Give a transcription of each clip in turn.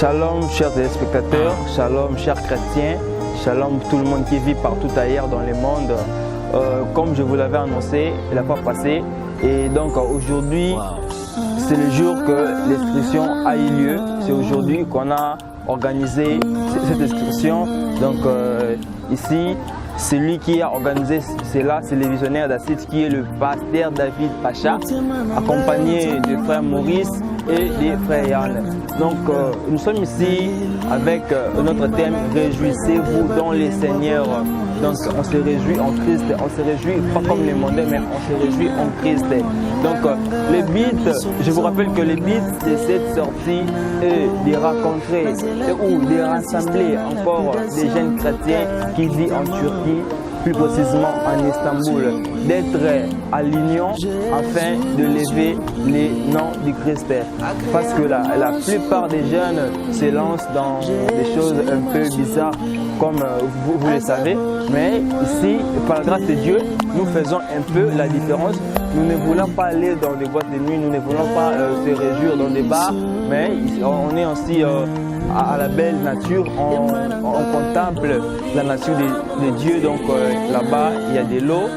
Shalom chers téléspectateurs, shalom chers chrétiens, shalom tout le monde qui vit partout ailleurs dans le monde. Comme je vous l'avais annoncé la fois passée, et donc aujourd'hui c'est le jour que l'inscription a eu lieu. C'est aujourd'hui qu'on a organisé cette inscription. Donc ici, celui qui a organisé cela, c'est le visionnaire d'Acide qui est le pasteur David Pacha, accompagné du frère Maurice et des frères Yann. Donc nous sommes ici avec notre thème « Réjouissez-vous dans les Seigneurs ». Donc on se réjouit en Christ, on se réjouit pas comme les mondains, mais on se réjouit en Christ. Donc le but, je vous rappelle que le but de cette sortie est de rencontrer ou de rassembler encore des jeunes chrétiens qui vivent en Turquie, plus précisément en Istanbul, d'être à l'union afin de lever les noms du Christ. Parce que la plupart des jeunes se lancent dans des choses un peu bizarres, comme vous le savez. Mais ici, par la grâce de Dieu, nous faisons un peu la différence. Nous ne voulons pas aller dans des boîtes de nuit, nous ne voulons pas se réjouir dans des bars, mais on est aussi à la belle nature, on contemple la nature de Dieu. Donc là-bas, il y a de l'eau.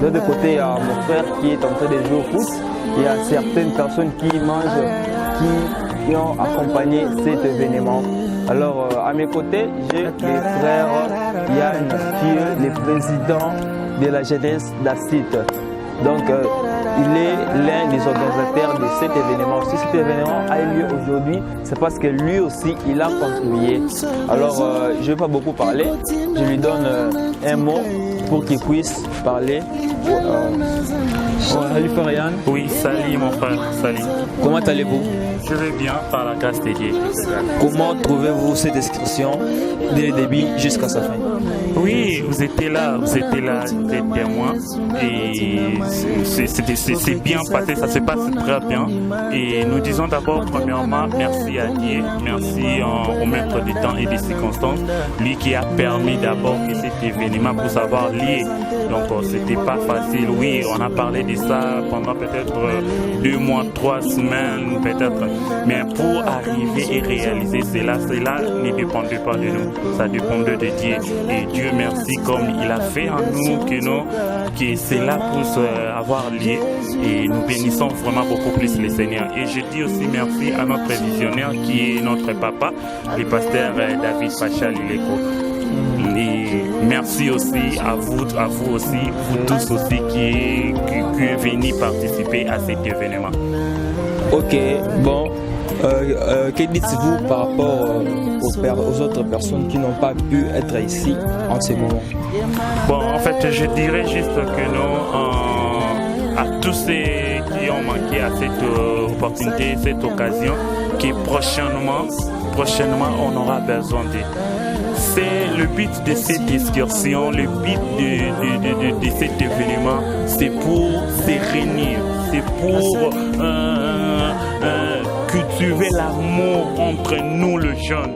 De l'autre côté, il y a mon frère qui est en train de jouer au foot. Il y a certaines personnes qui mangent, qui ont accompagné cet événement. Alors, à mes côtés, j'ai le frère Yann, qui est le président de la jeunesse d'Acide. Donc, il est l'un des organisateurs de cet événement. Si cet événement a eu lieu aujourd'hui, c'est parce que lui aussi, il a contribué. Alors, je ne vais pas beaucoup parler. Je lui donne un mot pour qu'il puisse parler. Salut frère Yann. Oui, salut mon frère, salut. Comment allez-vous? Je vais bien par la grâce de Dieu. Comment trouvez-vous cette inscription dès le début jusqu'à sa fin? Oui, vous étiez là, des témoins et c'est bien passé, ça se passe très bien. Et nous disons d'abord premièrement merci à Dieu, merci au maître du temps et des circonstances, lui qui a permis d'abord que cet événement puisse avoir lieu. Donc c'était pas facile, oui, on a parlé de ça pendant peut-être 2 mois, 3 semaines peut-être, mais pour arriver et réaliser cela ne dépendait pas de nous, ça dépendait de Dieu. Et Dieu merci comme il a fait en nous que cela puisse avoir lieu, et nous bénissons vraiment beaucoup plus le Seigneur. Et je dis aussi merci à notre visionnaire qui est notre papa, le pasteur David Pacha Lileko. Et merci aussi à vous aussi, vous tous aussi qui venez participer à cet événement. Ok, bon, que dites-vous par rapport aux autres personnes qui n'ont pas pu être ici en ce moment? Bon, en fait, je dirais juste que nous, à tous ceux qui ont manqué à cette opportunité, cette occasion, que prochainement, on aura besoin d'eux. C'est le but de cette excursion, le but de cet événement, c'est pour se réunir, c'est pour cultiver l'amour entre nous, les jeunes.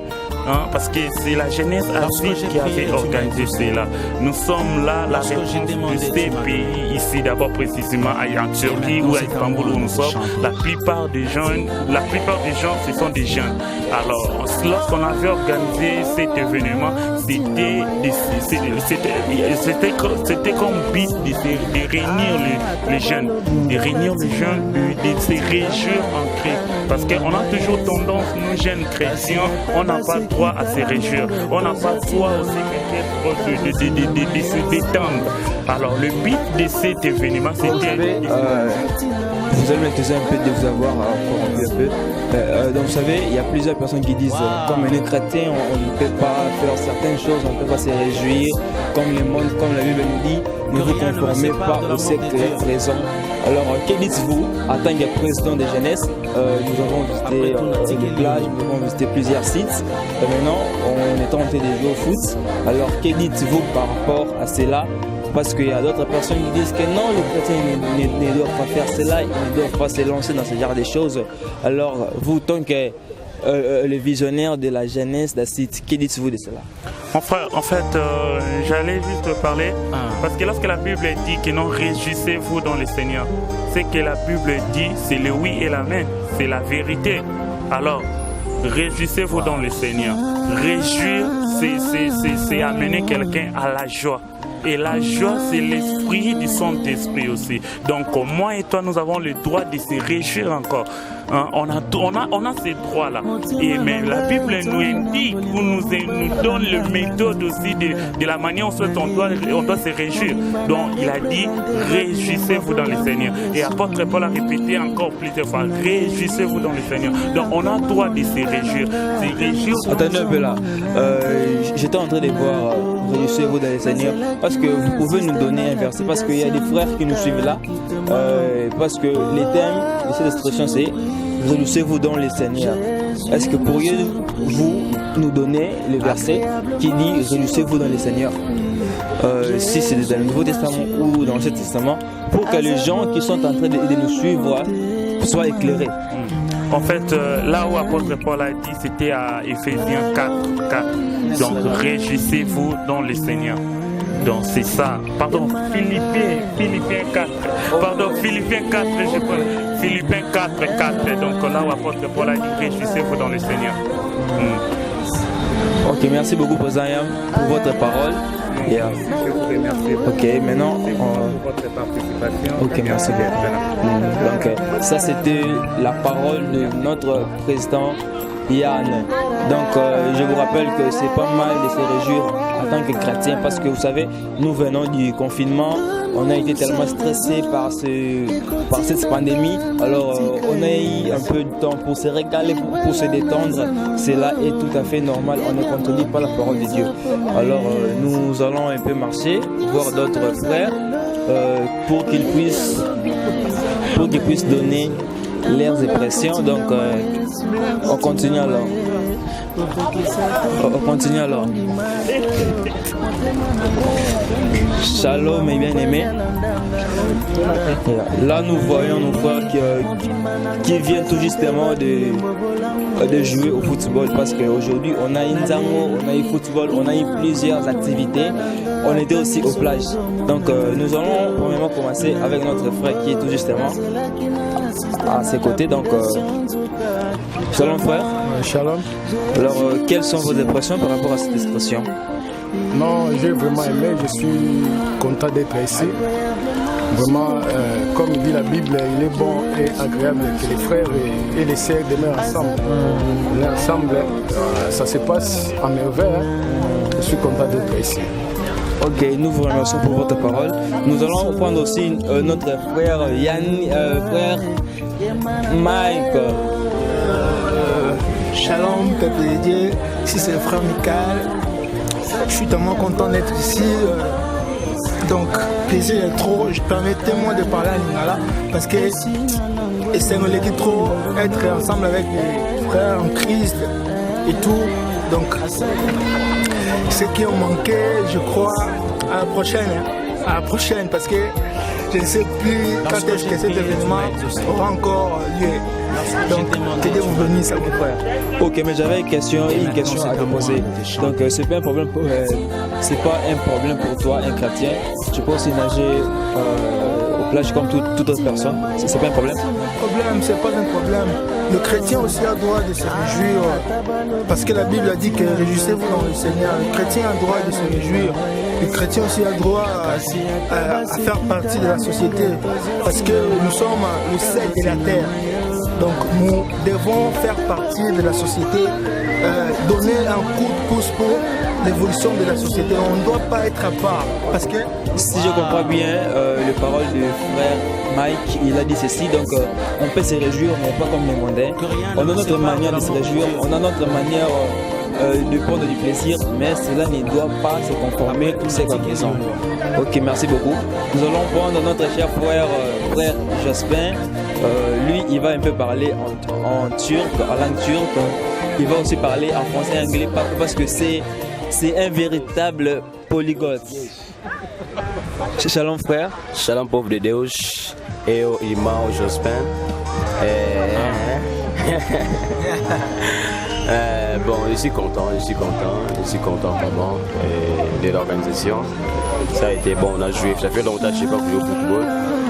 Parce que c'est la jeunesse Acide qui avait organisé cela. Nous sommes là, la réponse de ces pays ici, d'abord précisément en Turquie ou à Istanbul où nous sommes. La plupart des gens, ce sont des jeunes. Alors, lorsqu'on avait organisé cet événement, c'était comme but de réunir les jeunes, de se réjouir en Christ. Parce qu'on a toujours tendance, nous jeunes chrétiens, on n'a pas droit à se réjouir. On n'a pas droit aussi peut-être de se détendre. Alors le but de cet événement, c'était... Vous allez m'excuser un peu de vous avoir encore un peu. Donc vous savez, il y a plusieurs personnes qui disent comme on est chrétien, on ne peut pas faire certaines choses, on ne peut pas se réjouir. Comme le monde, comme la Bible nous dit, ne vous conformez pas au siècle présent. Alors, que dites-vous en tant que président de jeunesse? Nous avons visité des plages, nous avons visité plusieurs sites. Maintenant, on est en train de jouer au foot. Alors, que dites-vous par rapport à cela? Parce qu'il y a d'autres personnes qui disent que non, les chrétiens ne doivent pas faire cela, ils ne doivent pas se lancer dans ce genre de choses. Alors, vous, tant que le visionnaire de la jeunesse d'Acide, que dites-vous de cela? Mon frère, en fait, j'allais juste parler, parce que lorsque la Bible dit que non, réjouissez-vous dans le Seigneur, c'est que la Bible dit, c'est le oui et l'amen, c'est la vérité. Alors, réjouissez-vous dans le Seigneur. Réjouir, c'est amener quelqu'un à la joie. Et la joie, c'est l'esprit du Saint-Esprit aussi. Donc, moi et toi, nous avons le droit de se réjouir encore. Hein? On a ces droits-là. Mais la Bible nous indique, nous donne le méthode aussi de la manière dont on doit se réjouir. Donc, il a dit, réjouissez-vous dans le Seigneur. Et apôtre Paul a répété encore plusieurs fois, réjouissez-vous dans le Seigneur. Donc, on a le droit de se réjouir. Attendez un peu là. J'étais en train de voir, réjouissez-vous dans le Seigneur. Parce que vous pouvez nous donner un verset. Parce qu'il y a des frères qui nous suivent là. Parce que les thèmes de cette expression, c'est réjouissez-vous dans le Seigneur. Est-ce que pourriez-vous nous donner le verset qui dit réjouissez-vous dans le Seigneur, si c'est dans le Nouveau Testament ou dans l'Ancien Testament, pour que les gens qui sont en train de nous suivre soient éclairés? En fait, là où apôtre Paul a dit, c'était à Éphésiens 4. Donc, réjouissez-vous dans le Seigneur. Donc, c'est ça. Pardon, Philippiens 4. Pardon, Philippiens 4, je parle. Philippiens 4. Donc, là où apôtre Paul a dit, réjouissez-vous dans le Seigneur. Ok, merci beaucoup, Président Yam, pour votre parole. Je vous remercie. Ok, maintenant, pour votre participation. Ok, merci beaucoup. Donc, ça, c'était la parole de notre président Yann. Donc, je vous rappelle que c'est pas mal de se réjouir en tant que chrétien parce que vous savez, nous venons du confinement. On a été tellement stressés par cette pandémie. Alors, on a eu un peu de temps pour se régaler, pour se détendre. Cela est tout à fait normal. On ne contredit pas la parole de Dieu. Alors, nous allons un peu marcher, voir d'autres frères pour qu'ils puissent donner leurs impressions. Donc, on continue alors. Shalom mes bien-aimés. Là nous voyons nos frères qui viennent tout justement de jouer au football parce qu'aujourd'hui on a une zango, on a eu football, on a eu plusieurs activités. On était aussi aux plages. Donc nous allons premièrement commencer avec notre frère qui est tout justement à ses côtés. Donc shalom frère. Shalom. Alors quelles sont vos impressions par rapport à cette expression? Non, j'ai vraiment aimé, je suis content d'être ici. Vraiment, comme dit la Bible, il est bon et agréable que les frères et les sœurs demeurent ensemble. Ensemble, ça se passe en merveille. Je suis content d'être ici. Ok, nous vous remercions pour votre parole. Nous allons prendre aussi notre frère frère Mike. Shalom, peuple de Dieu. Ici c'est le frère Michael. Je suis tellement content d'être ici. Donc, plaisir est trop. Permettez-moi de parler à Lingala parce que c'est un trop être ensemble avec les frères en Christ et tout. Donc, ce qui ont manqué, je crois, à la prochaine, parce que je ne sais plus quand est-ce que cet événement aura encore lieu. Donc, que Dieu vous bénisse, mon frère. Ok, mais j'avais une question à te poser. Donc, c'est pas un problème pour toi, un chrétien. Tu peux aussi nager aux plages comme toute autre personne. C'est pas un problème. C'est pas un problème. Le chrétien aussi a le droit de se réjouir. Parce que la Bible a dit que réjouissez-vous dans le Seigneur. Le chrétien a le droit de se réjouir. Le chrétien aussi a le droit à faire partie de la société. Parce que nous sommes le sel de la terre. Donc nous devons faire partie de la société, donner un coup de pouce pour l'évolution de la société. On ne doit pas être à part. Parce que si je comprends bien les paroles du frère Mike, il a dit ceci, donc on peut se réjouir, mais pas comme les mondains. On a notre manière de se réjouir, on a notre manière de prendre du plaisir, mais cela ne doit pas se conformer à ces conclusions. Ok, merci beaucoup. Nous allons prendre notre cher frère Jospin. Lui, il va un peu parler en turc, en langue turque. Il va aussi parler en français et anglais parce que c'est un véritable polyglotte. Shalom frère. Shalom povo de Deus. Eu, irmão Jospin. Bon, je suis content vraiment de l'organisation. Ça a été bon, on a joué. Ça fait longtemps que je n'ai pas joué au football.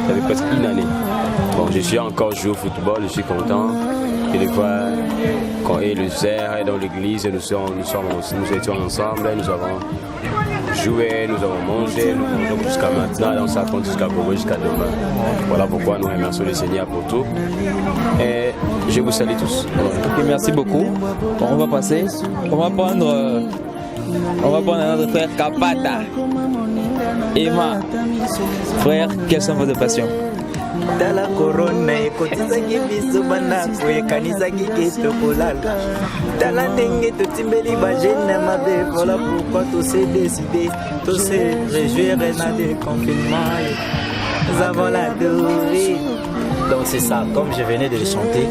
Ça fait presque une année. Bon, je suis encore joué au football, je suis content. Et des fois, quand il le sert dans l'église, nous étions ensemble, nous avons joué, nous avons mangé, nous mangeons jusqu'à maintenant, donc ça compte jusqu'à demain. Voilà pourquoi nous remercions le Seigneur pour tout. Et je vous salue tous. Ok, merci beaucoup. Bon, on va passer. On va prendre notre frère Kapata. Emma, frère, quelles sont vos passions? Dala corona ekotizaki biso bandako ekanisaki ke tokolala tala ndenge totimbeli bagene mabe. Voilà pourquoi tous s'est décidé, tous se réjouir na déconfinement. Nous avons la durée. Donc c'est ça, comme je venais de le chanter,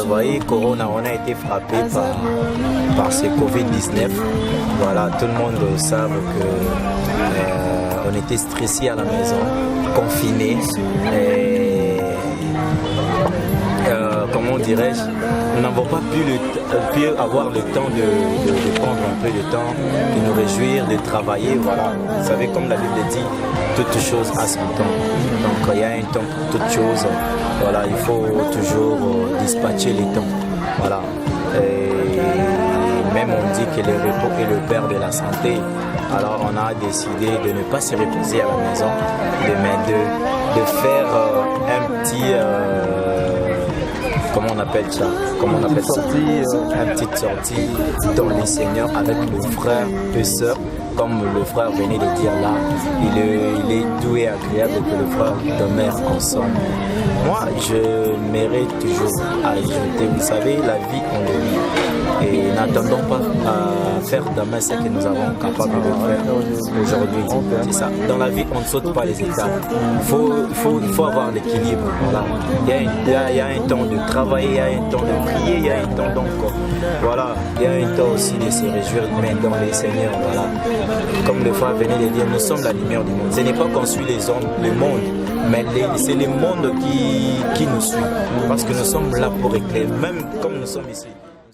vous voyez, Corona, on a été frappé par ce Covid-19. Voilà, tout le monde savent que on était stressé à la maison, confiné. Comment dirais-je, nous n'avons pas pu avoir le temps de prendre un peu de temps, de nous réjouir, de travailler. Voilà. Vous savez, comme la Bible dit, toute chose a son temps. Donc il y a un temps pour toute chose. Voilà, il faut toujours dispatcher les temps. Voilà. Et même on dit que le repos est le père de la santé. Alors on a décidé de ne pas se reposer à la maison, de faire un petit... comment on appelle ça? Une petite sortie dans les seigneurs avec nos frères et sœurs. Comme le frère venait de dire là, il est doux et agréable que le frère demeure ensemble. Moi, je mérite toujours à ajouter, vous savez, la vie, on le vit. Et n'attendons pas à faire demain ce que nous avons capable de faire aujourd'hui. C'est ça. Dans la vie, on ne saute pas les étapes. Il faut avoir l'équilibre. Voilà. Il y a un temps de travailler, il y a un temps de prier, il y a un temps donc. Voilà. Il y a un temps aussi de se réjouir, mais dans les seigneurs. Voilà. Comme le frère venait de dire, nous sommes la lumière du monde. Ce n'est pas qu'on suit les hommes, le monde, mais c'est le monde qui nous suit. Parce que nous sommes là pour éclairer, même comme nous sommes ici.